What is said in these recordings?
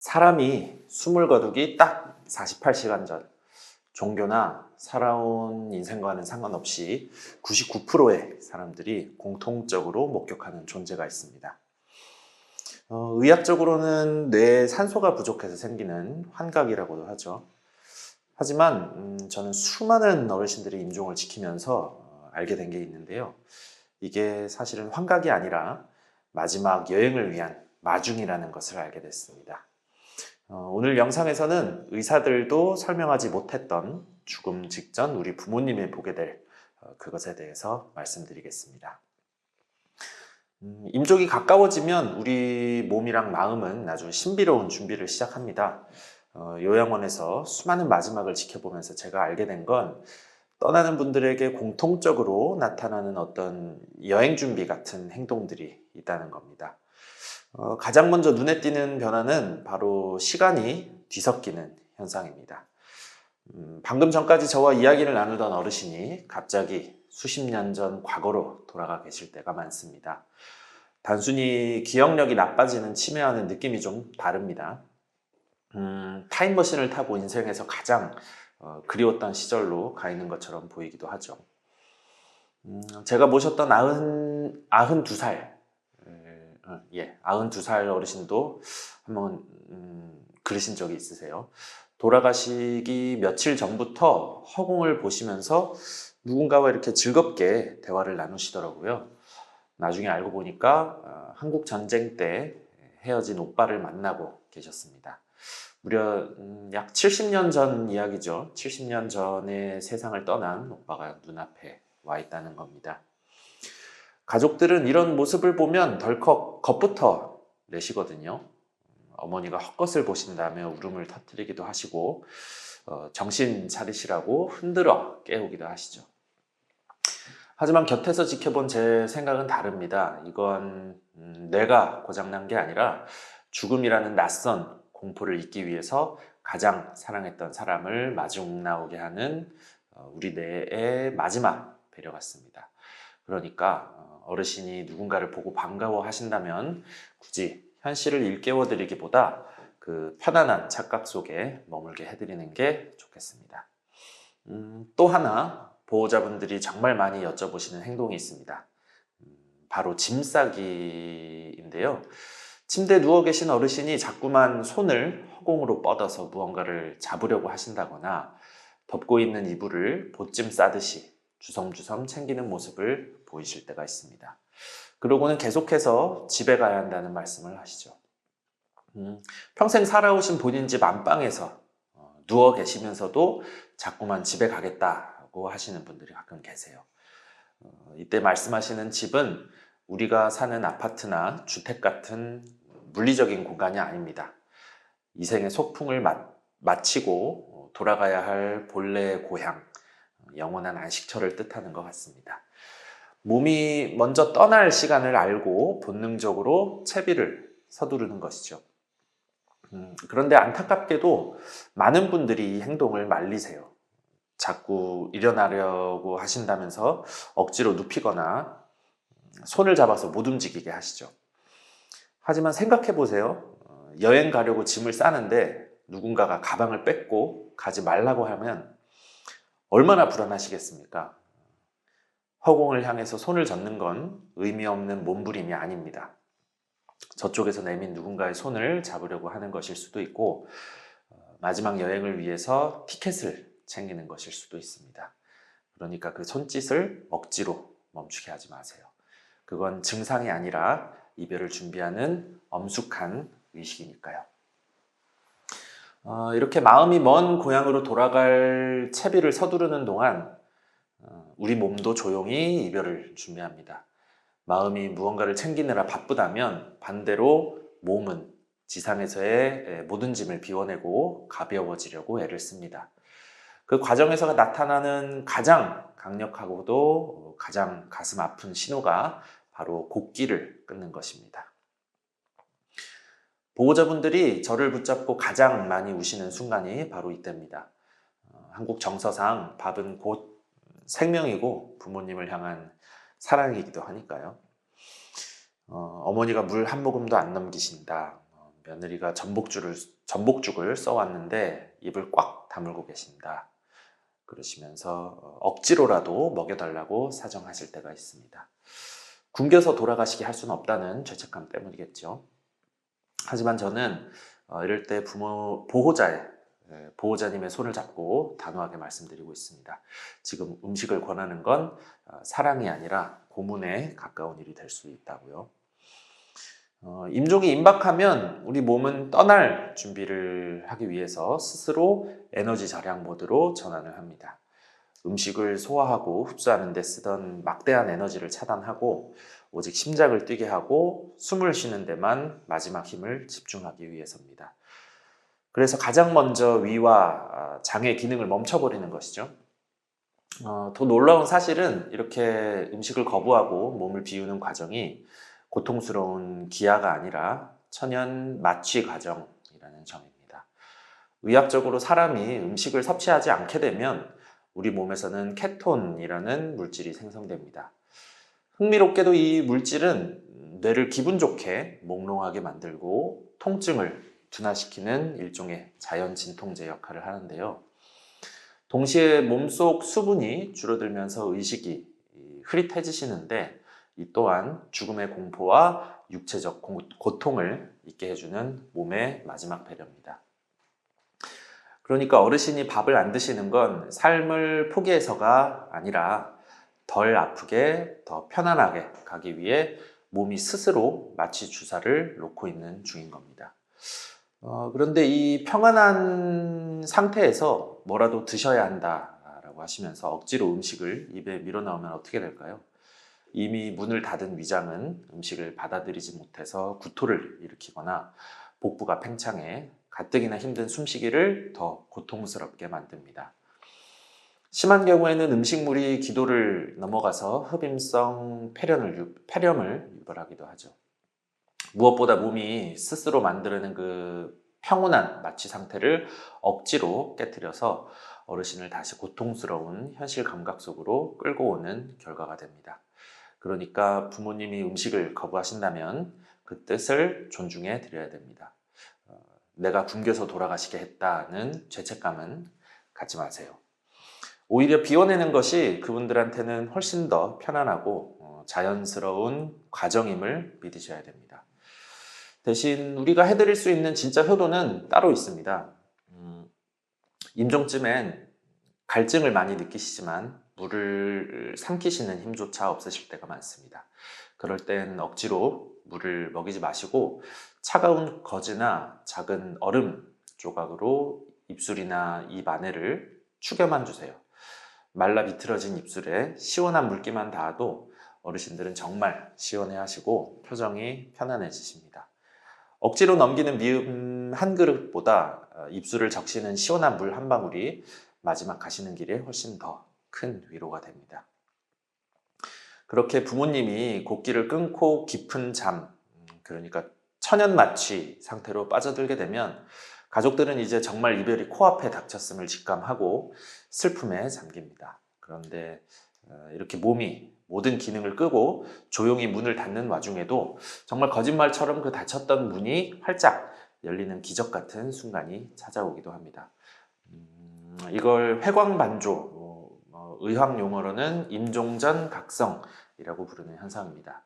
사람이 숨을 거두기 딱 48시간 전, 종교나 살아온 인생과는 상관없이 99%의 사람들이 공통적으로 목격하는 존재가 있습니다. 의학적으로는 뇌에 산소가 부족해서 생기는 환각이라고도 하죠. 하지만 저는 수많은 어르신들이 임종을 지키면서 알게 된 게 있는데요. 이게 사실은 환각이 아니라 마지막 여행을 위한 마중이라는 것을 알게 됐습니다. 오늘 영상에서는 의사들도 설명하지 못했던 죽음 직전 우리 부모님이 보게 될 그것에 대해서 말씀드리겠습니다. 임종이 가까워지면 우리 몸이랑 마음은 아주 신비로운 준비를 시작합니다. 요양원에서 수많은 마지막을 지켜보면서 제가 알게 된 건 떠나는 분들에게 공통적으로 나타나는 어떤 여행 준비 같은 행동들이 있다는 겁니다. 가장 먼저 눈에 띄는 변화는 바로 시간이 뒤섞이는 현상입니다. 방금 전까지 저와 이야기를 나누던 어르신이 갑자기 수십 년 전 과거로 돌아가 계실 때가 많습니다. 단순히 기억력이 나빠지는 치매와는 느낌이 좀 다릅니다. 타임머신을 타고 인생에서 가장 그리웠던 시절로 가 있는 것처럼 보이기도 하죠. 제가 모셨던 92살 92살 어르신도 한번 그러신 적이 있으세요. 돌아가시기 며칠 전부터 허공을 보시면서 누군가와 이렇게 즐겁게 대화를 나누시더라고요. 나중에 알고 보니까 한국 전쟁 때 헤어진 오빠를 만나고 계셨습니다. 무려 약 70년 전 이야기죠. 70년 전에 세상을 떠난 오빠가 눈앞에 와 있다는 겁니다. 가족들은 이런 모습을 보면 덜컥 겁부터 내시거든요. 어머니가 헛것을 보신다며 울음을 터뜨리기도 하시고 정신 차리시라고 흔들어 깨우기도 하시죠. 하지만 곁에서 지켜본 제 생각은 다릅니다. 이건 뇌가 고장난 게 아니라 죽음이라는 낯선 공포를 잊기 위해서 가장 사랑했던 사람을 마중 나오게 하는 우리 뇌의 마지막 배려 같습니다. 그러니까 어르신이 누군가를 보고 반가워 하신다면 굳이 현실을 일깨워 드리기보다 그 편안한 착각 속에 머물게 해드리는 게 좋겠습니다. 또 하나 보호자분들이 정말 많이 여쭤보시는 행동이 있습니다. 바로 짐 싸기인데요. 침대에 누워 계신 어르신이 자꾸만 손을 허공으로 뻗어서 무언가를 잡으려고 하신다거나 덮고 있는 이불을 보찜 싸듯이 주섬주섬 챙기는 모습을 보이실 때가 있습니다. 그러고는 계속해서 집에 가야 한다는 말씀을 하시죠. 평생 살아오신 본인 집 안방에서 누워 계시면서도 자꾸만 집에 가겠다고 하시는 분들이 가끔 계세요. 이때 말씀하시는 집은 우리가 사는 아파트나 주택 같은 물리적인 공간이 아닙니다. 이 생의 소풍을 마치고 돌아가야 할 본래의 고향, 영원한 안식처를 뜻하는 것 같습니다. 몸이 먼저 떠날 시간을 알고 본능적으로 채비를 서두르는 것이죠. 그런데 안타깝게도 많은 분들이 이 행동을 말리세요. 자꾸 일어나려고 하신다면서 억지로 눕히거나 손을 잡아서 못 움직이게 하시죠. 하지만 생각해 보세요. 여행 가려고 짐을 싸는데 누군가가 가방을 뺏고 가지 말라고 하면 얼마나 불안하시겠습니까? 허공을 향해서 손을 젓는 건 의미 없는 몸부림이 아닙니다. 저쪽에서 내민 누군가의 손을 잡으려고 하는 것일 수도 있고 마지막 여행을 위해서 티켓을 챙기는 것일 수도 있습니다. 그러니까 그 손짓을 억지로 멈추게 하지 마세요. 그건 증상이 아니라 이별을 준비하는 엄숙한 의식이니까요. 이렇게 마음이 먼 고향으로 돌아갈 채비를 서두르는 동안 우리 몸도 조용히 이별을 준비합니다. 마음이 무언가를 챙기느라 바쁘다면 반대로 몸은 지상에서의 모든 짐을 비워내고 가벼워지려고 애를 씁니다. 그 과정에서 나타나는 가장 강력하고도 가장 가슴 아픈 신호가 바로 곡기를 끊는 것입니다. 보호자분들이 저를 붙잡고 가장 많이 우시는 순간이 바로 이때입니다. 한국 정서상 밥은 곧 생명이고 부모님을 향한 사랑이기도 하니까요. 어머니가 물 한 모금도 안 넘기신다. 며느리가 전복죽을 써왔는데 입을 꽉 다물고 계신다. 그러시면서 억지로라도 먹여달라고 사정하실 때가 있습니다. 굶겨서 돌아가시게 할 수는 없다는 죄책감 때문이겠죠. 하지만 저는 이럴 때 보호자님의 손을 잡고 단호하게 말씀드리고 있습니다. 지금 음식을 권하는 건 사랑이 아니라 고문에 가까운 일이 될 수 있다고요. 임종이 임박하면 우리 몸은 떠날 준비를 하기 위해서 스스로 에너지 절약 모드로 전환을 합니다. 음식을 소화하고 흡수하는 데 쓰던 막대한 에너지를 차단하고 오직 심장을 뛰게 하고 숨을 쉬는 데만 마지막 힘을 집중하기 위해서입니다. 그래서 가장 먼저 위와 장의 기능을 멈춰버리는 것이죠. 더 놀라운 사실은 이렇게 음식을 거부하고 몸을 비우는 과정이 고통스러운 기아가 아니라 천연 마취 과정이라는 점입니다. 의학적으로 사람이 음식을 섭취하지 않게 되면 우리 몸에서는 케톤이라는 물질이 생성됩니다. 흥미롭게도 이 물질은 뇌를 기분 좋게 몽롱하게 만들고 통증을 둔화시키는 일종의 자연 진통제 역할을 하는데요. 동시에 몸속 수분이 줄어들면서 의식이 흐릿해지시는데 이 또한 죽음의 공포와 육체적 고통을 잊게 해주는 몸의 마지막 배려입니다. 그러니까 어르신이 밥을 안 드시는 건 삶을 포기해서가 아니라 덜 아프게 더 편안하게 가기 위해 몸이 스스로 마취 주사를 놓고 있는 중인 겁니다. 그런데 이 평안한 상태에서 뭐라도 드셔야 한다라고 하시면서 억지로 음식을 입에 밀어넣으면 어떻게 될까요? 이미 문을 닫은 위장은 음식을 받아들이지 못해서 구토를 일으키거나 복부가 팽창해 가뜩이나 힘든 숨쉬기를 더 고통스럽게 만듭니다. 심한 경우에는 음식물이 기도를 넘어가서 흡임성 폐렴을 유발하기도 하죠. 무엇보다 몸이 스스로 만들어낸 그 평온한 마취 상태를 억지로 깨트려서 어르신을 다시 고통스러운 현실 감각 속으로 끌고 오는 결과가 됩니다. 그러니까 부모님이 음식을 거부하신다면 그 뜻을 존중해 드려야 됩니다. 내가 굶겨서 돌아가시게 했다는 죄책감은 갖지 마세요. 오히려 비워내는 것이 그분들한테는 훨씬 더 편안하고 자연스러운 과정임을 믿으셔야 됩니다. 대신 우리가 해드릴 수 있는 진짜 효도는 따로 있습니다. 임종쯤엔 갈증을 많이 느끼시지만 물을 삼키시는 힘조차 없으실 때가 많습니다. 그럴 땐 억지로 물을 먹이지 마시고 차가운 거즈나 작은 얼음 조각으로 입술이나 입 안에를 축여만 주세요. 말라 비틀어진 입술에 시원한 물기만 닿아도 어르신들은 정말 시원해 하시고 표정이 편안해지십니다. 억지로 넘기는 미음 한 그릇보다 입술을 적시는 시원한 물 한 방울이 마지막 가시는 길에 훨씬 더 큰 위로가 됩니다. 그렇게 부모님이 곡기를 끊고 깊은 잠, 그러니까 천연 마취 상태로 빠져들게 되면 가족들은 이제 정말 이별이 코앞에 닥쳤음을 직감하고 슬픔에 잠깁니다. 그런데 이렇게 몸이 모든 기능을 끄고 조용히 문을 닫는 와중에도 정말 거짓말처럼 그 닫혔던 문이 활짝 열리는 기적 같은 순간이 찾아오기도 합니다. 이걸 회광반조, 의학 용어로는 임종전 각성이라고 부르는 현상입니다.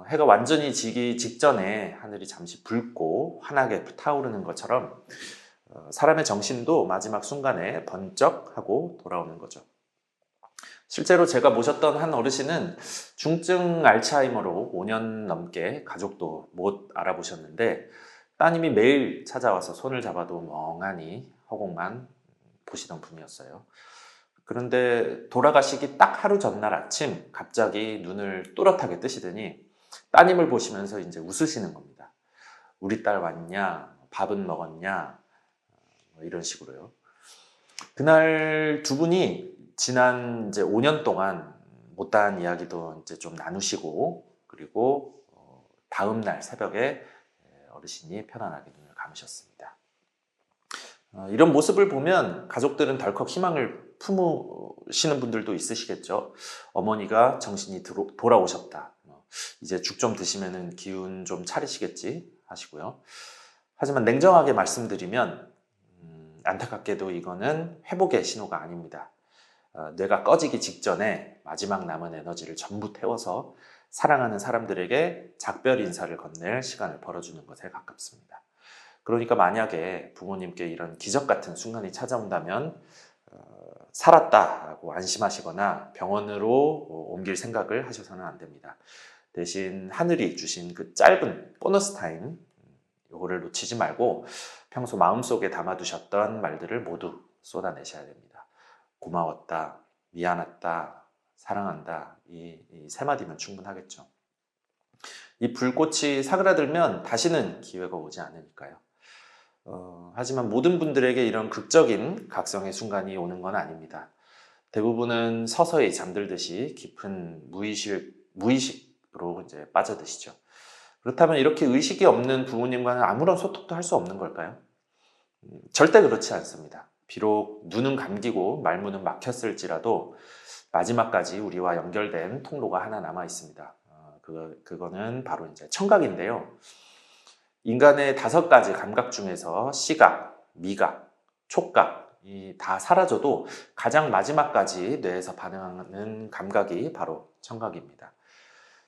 해가 완전히 지기 직전에 하늘이 잠시 붉고 환하게 타오르는 것처럼 사람의 정신도 마지막 순간에 번쩍하고 돌아오는 거죠. 실제로 제가 모셨던 한 어르신은 중증 알츠하이머로 5년 넘게 가족도 못 알아보셨는데 따님이 매일 찾아와서 손을 잡아도 멍하니 허공만 보시던 분이었어요. 그런데 돌아가시기 딱 하루 전날 아침 갑자기 눈을 또렷하게 뜨시더니 따님을 보시면서 이제 웃으시는 겁니다. 우리 딸 왔냐? 밥은 먹었냐? 이런 식으로요. 그날 두 분이 지난 이제 5년 동안 못다한 이야기도 이제 좀 나누시고 그리고 다음 날 새벽에 어르신이 편안하게 눈을 감으셨습니다. 이런 모습을 보면 가족들은 덜컥 희망을 품으시는 분들도 있으시겠죠. 어머니가 정신이 돌아오셨다. 이제 죽 좀 드시면은 기운 좀 차리시겠지 하시고요. 하지만 냉정하게 말씀드리면 안타깝게도 이거는 회복의 신호가 아닙니다. 뇌가 꺼지기 직전에 마지막 남은 에너지를 전부 태워서 사랑하는 사람들에게 작별 인사를 건넬 시간을 벌어주는 것에 가깝습니다. 그러니까 만약에 부모님께 이런 기적 같은 순간이 찾아온다면 살았다라고 안심하시거나 병원으로 옮길 생각을 하셔서는 안 됩니다. 대신 하늘이 주신 그 짧은 보너스 타임, 이거를 놓치지 말고 평소 마음속에 담아두셨던 말들을 모두 쏟아내셔야 됩니다. 고마웠다, 미안했다, 사랑한다, 이 세 마디면 충분하겠죠. 이 불꽃이 사그라들면 다시는 기회가 오지 않으니까요. 하지만 모든 분들에게 이런 극적인 각성의 순간이 오는 건 아닙니다. 대부분은 서서히 잠들듯이 깊은 무의식으로 이제 빠져드시죠. 그렇다면 이렇게 의식이 없는 부모님과는 아무런 소통도 할 수 없는 걸까요? 절대 그렇지 않습니다. 비록 눈은 감기고 말문은 막혔을지라도 마지막까지 우리와 연결된 통로가 하나 남아 있습니다. 그거는 바로 이제 청각인데요. 인간의 5가지 감각 중에서 시각, 미각, 촉각, 이 다 사라져도 가장 마지막까지 뇌에서 반응하는 감각이 바로 청각입니다.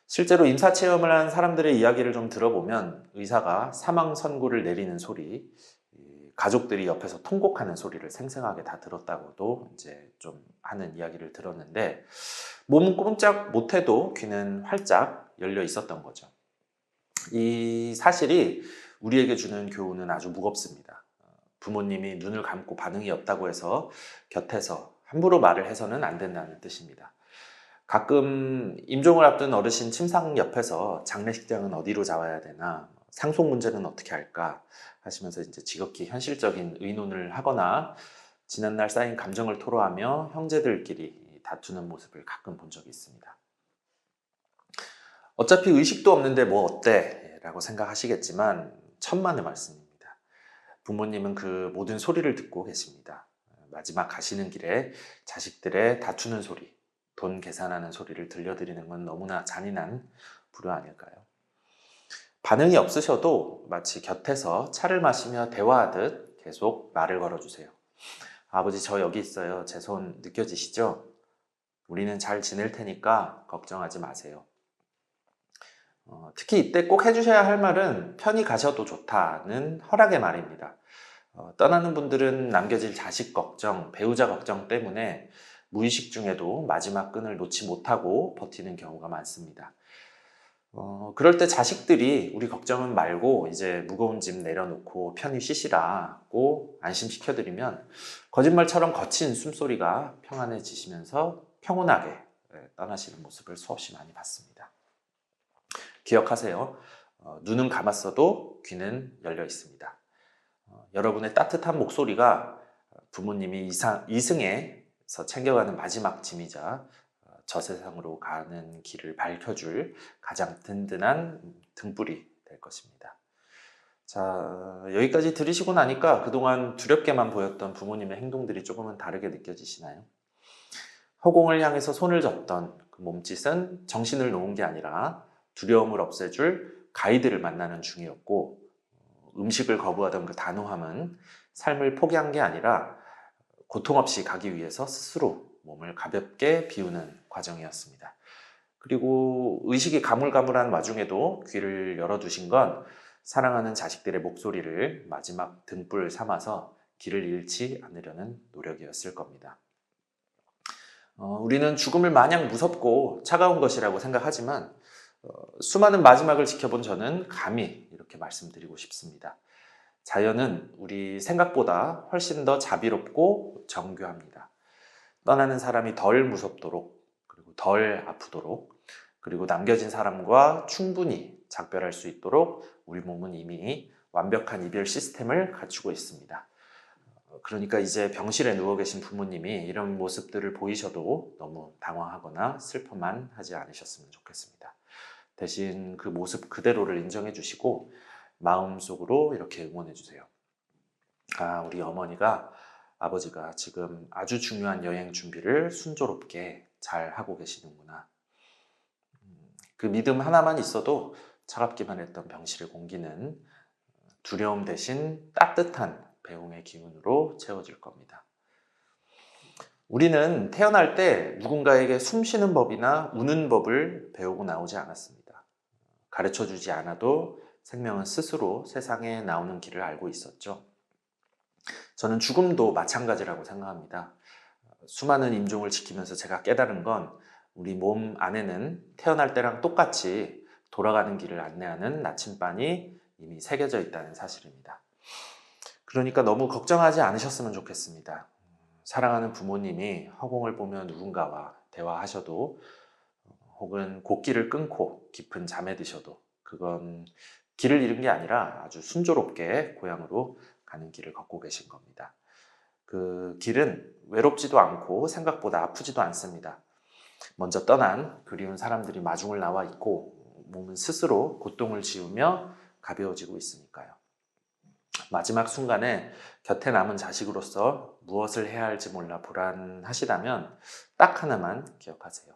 실제로 임사체험을 한 사람들의 이야기를 좀 들어보면 의사가 사망 선고를 내리는 소리, 가족들이 옆에서 통곡하는 소리를 생생하게 다 들었다고도 이제 좀 하는 이야기를 들었는데 몸은 꼼짝 못해도 귀는 활짝 열려 있었던 거죠. 이 사실이 우리에게 주는 교훈은 아주 무겁습니다. 부모님이 눈을 감고 반응이 없다고 해서 곁에서 함부로 말을 해서는 안 된다는 뜻입니다. 가끔 임종을 앞둔 어르신 침상 옆에서 장례식장은 어디로 잡아야 되나, 상속 문제는 어떻게 할까 하시면서 이제 지극히 현실적인 의논을 하거나 지난날 쌓인 감정을 토로하며 형제들끼리 다투는 모습을 가끔 본 적이 있습니다. 어차피 의식도 없는데 뭐 어때? 라고 생각하시겠지만 천만의 말씀입니다. 부모님은 그 모든 소리를 듣고 계십니다. 마지막 가시는 길에 자식들의 다투는 소리, 돈 계산하는 소리를 들려드리는 건 너무나 잔인한 불효 아닐까요? 반응이 없으셔도 마치 곁에서 차를 마시며 대화하듯 계속 말을 걸어주세요. 아버지, 저 여기 있어요. 제 손 느껴지시죠? 우리는 잘 지낼 테니까 걱정하지 마세요. 특히 이때 꼭 해주셔야 할 말은 편히 가셔도 좋다는 허락의 말입니다. 떠나는 분들은 남겨질 자식 걱정, 배우자 걱정 때문에 무의식 중에도 마지막 끈을 놓지 못하고 버티는 경우가 많습니다. 그럴 때 자식들이 우리 걱정은 말고 이제 무거운 짐 내려놓고 편히 쉬시라고 안심시켜드리면 거짓말처럼 거친 숨소리가 평안해지시면서 평온하게 떠나시는 모습을 수없이 많이 봤습니다. 기억하세요. 눈은 감았어도 귀는 열려 있습니다. 여러분의 따뜻한 목소리가 부모님이 이승에서 챙겨가는 마지막 짐이자 저 세상으로 가는 길을 밝혀줄 가장 든든한 등불이 될 것입니다. 자, 여기까지 들으시고 나니까 그동안 두렵게만 보였던 부모님의 행동들이 조금은 다르게 느껴지시나요? 허공을 향해서 손을 젓던 그 몸짓은 정신을 놓은 게 아니라 두려움을 없애줄 가이드를 만나는 중이었고, 음식을 거부하던 그 단호함은 삶을 포기한 게 아니라 고통 없이 가기 위해서 스스로 몸을 가볍게 비우는 과정이었습니다. 그리고 의식이 가물가물한 와중에도 귀를 열어두신 건 사랑하는 자식들의 목소리를 마지막 등불 삼아서 길을 잃지 않으려는 노력이었을 겁니다. 우리는 죽음을 마냥 무섭고 차가운 것이라고 생각하지만 수많은 마지막을 지켜본 저는 감히 이렇게 말씀드리고 싶습니다. 자연은 우리 생각보다 훨씬 더 자비롭고 정교합니다. 떠나는 사람이 덜 무섭도록, 그리고 덜 아프도록, 그리고 남겨진 사람과 충분히 작별할 수 있도록 우리 몸은 이미 완벽한 이별 시스템을 갖추고 있습니다. 그러니까 이제 병실에 누워 계신 부모님이 이런 모습들을 보이셔도 너무 당황하거나 슬퍼만 하지 않으셨으면 좋겠습니다. 대신 그 모습 그대로를 인정해 주시고 마음속으로 이렇게 응원해 주세요. 아, 우리 어머니가, 아버지가 지금 아주 중요한 여행 준비를 순조롭게 잘 하고 계시는구나. 그 믿음 하나만 있어도 차갑기만 했던 병실의 공기는 두려움 대신 따뜻한 배웅의 기운으로 채워질 겁니다. 우리는 태어날 때 누군가에게 숨 쉬는 법이나 우는 법을 배우고 나오지 않았습니다. 가르쳐 주지 않아도 생명은 스스로 세상에 나오는 길을 알고 있었죠. 저는 죽음도 마찬가지라고 생각합니다. 수많은 인종을 지키면서 제가 깨달은 건 우리 몸 안에는 태어날 때랑 똑같이 돌아가는 길을 안내하는 나침반이 이미 새겨져 있다는 사실입니다. 그러니까 너무 걱정하지 않으셨으면 좋겠습니다. 사랑하는 부모님이 허공을 보며 누군가와 대화하셔도 혹은 곡기를 끊고 깊은 잠에 드셔도 그건 길을 잃은 게 아니라 아주 순조롭게 고향으로 가는 길을 걷고 계신 겁니다. 그 길은 외롭지도 않고 생각보다 아프지도 않습니다. 먼저 떠난 그리운 사람들이 마중을 나와 있고 몸은 스스로 고통을 지우며 가벼워지고 있으니까요. 마지막 순간에 곁에 남은 자식으로서 무엇을 해야 할지 몰라 불안하시다면 딱 하나만 기억하세요.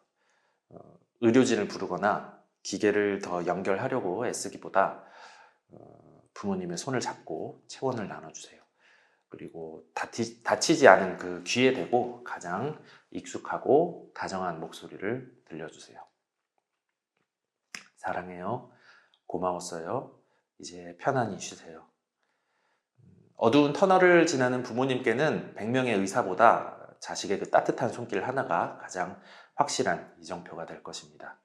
의료진을 부르거나 기계를 더 연결하려고 애쓰기보다 부모님의 손을 잡고 체온을 나눠주세요. 그리고 다치지 않은 그 귀에 대고 가장 익숙하고 다정한 목소리를 들려주세요. 사랑해요. 고마웠어요. 이제 편안히 쉬세요. 어두운 터널을 지나는 부모님께는 100명의 의사보다 자식의 그 따뜻한 손길 하나가 가장 확실한 이정표가 될 것입니다.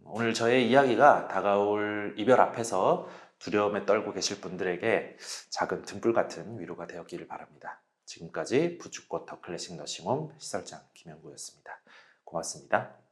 오늘 저의 이야기가 다가올 이별 앞에서 두려움에 떨고 계실 분들에게 작은 등불 같은 위로가 되었기를 바랍니다. 지금까지 부축꽃 더 클래식 너싱홈 시설장 김영구였습니다. 고맙습니다.